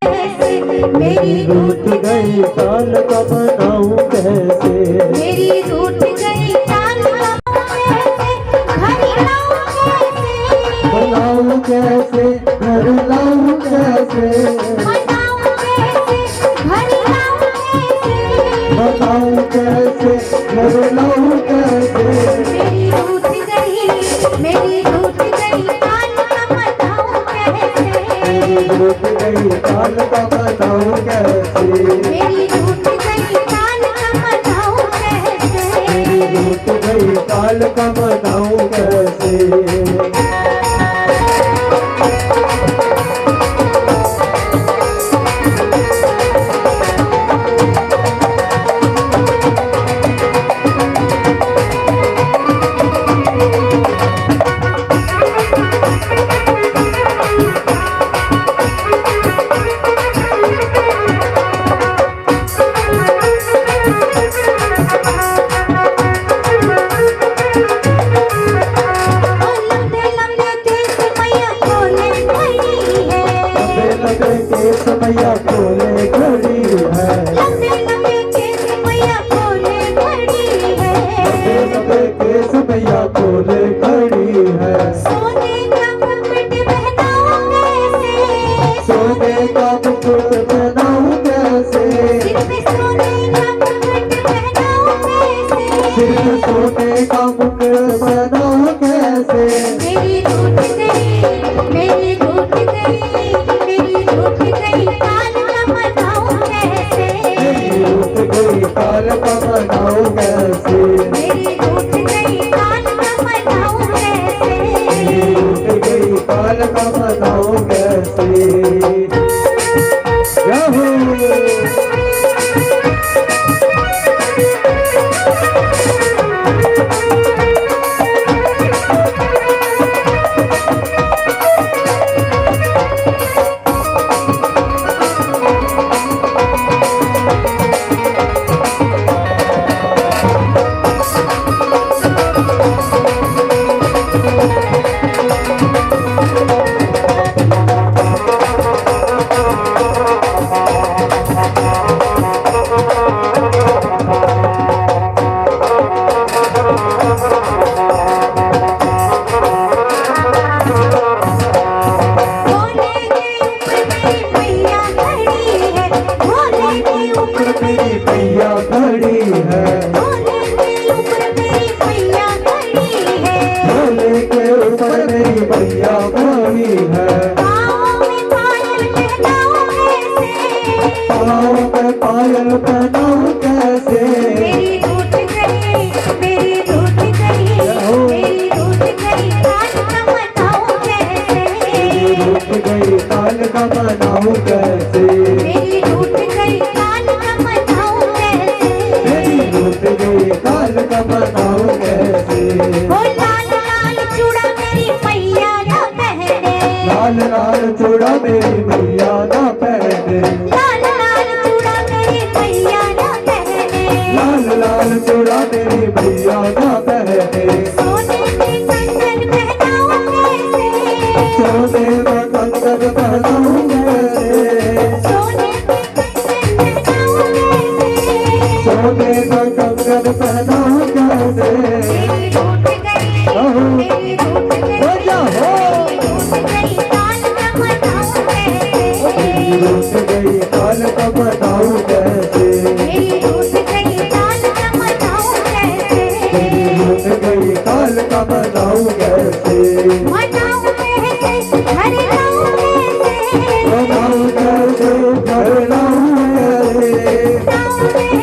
कैसे, मेरी रूठ गई चाल का बनाऊं कैसे, मेरी रूठ गई चाल का कैसे, घर लाऊं कैसे, बनाऊं कैसे, घर लाऊं कैसे, मनाऊं कैसे, घर लाऊं कैसे, बताऊं कैसे, घर लाऊं कैसे, मेरी रूठ गई चाल का बताऊं कैसे, रूठ गई चाल का बनाऊं कैसे, मेरी रूठ गई चाल का बताऊं कैसे, रूठ गई चाल का बनाऊं कैसे। केस मैया खोले घड़ी है, लंबे लंबे केस मैया खोले घड़ी है, लंबे केस मैया खोले घड़ी है, सोने का मुकुट पहनाऊं कैसे, सोने का मुकुट पहनाऊं कैसे, सिर पे सोने का मुकुट पहनाऊं कैसे, सिर पे सोने का मुकुट पहनाऊं कैसे, मेरी रूठ गई काल का मनाऊं कैसे, रूठ गई काल का मनाऊं कैसे, मेरी रूठ गई काल का मनाऊं कैसे, रूठ गई काल का मनाऊं कैसे। याहू मेरी मैया खड़ी है, भोले के ऊपर मेरी मैया खड़ी है, भोले के ऊपर मेरी मैया खड़ी है, पाँव में पायल पहनाऊं कैसे, पाँव में पायल पहनाऊं कैसे, मेरी रूठ गई काल का मनाऊं कैसे, रूठ गई काल का मनाऊं कैसे, मेरी रूठ गई काल का मनाऊं कैसे, रूठ गई काल का मनाऊं कैसे। वो लाल लाल चूड़ा मेरी मैया ना पहने, लाल लाल चूड़ा मेरी मैया ना पहने, लाल लाल चूड़ा मेरी मैया ना पहने, लाल लाल चूड़ा मेरी मैया ना पहने, सोने में कंगन पहनाऊं कैसे, सोने का कंगन पहनाऊं कैसे, सोने में कंगन पहनाऊं कैसे, सोने का कंगन पहनाऊं कैसे। मेरी रूठ गई काल का मनाऊं कैसे, रूठ गई काल का मनाऊं कैसे, मेरी रूठ गई काल का मनाऊं कैसे, रूठ गई काल का मनाऊं कैसे, मनाऊं कैसे, घर लाऊं कैसे, मनाऊं कैसे, घर लाऊं कैसे, लाऊं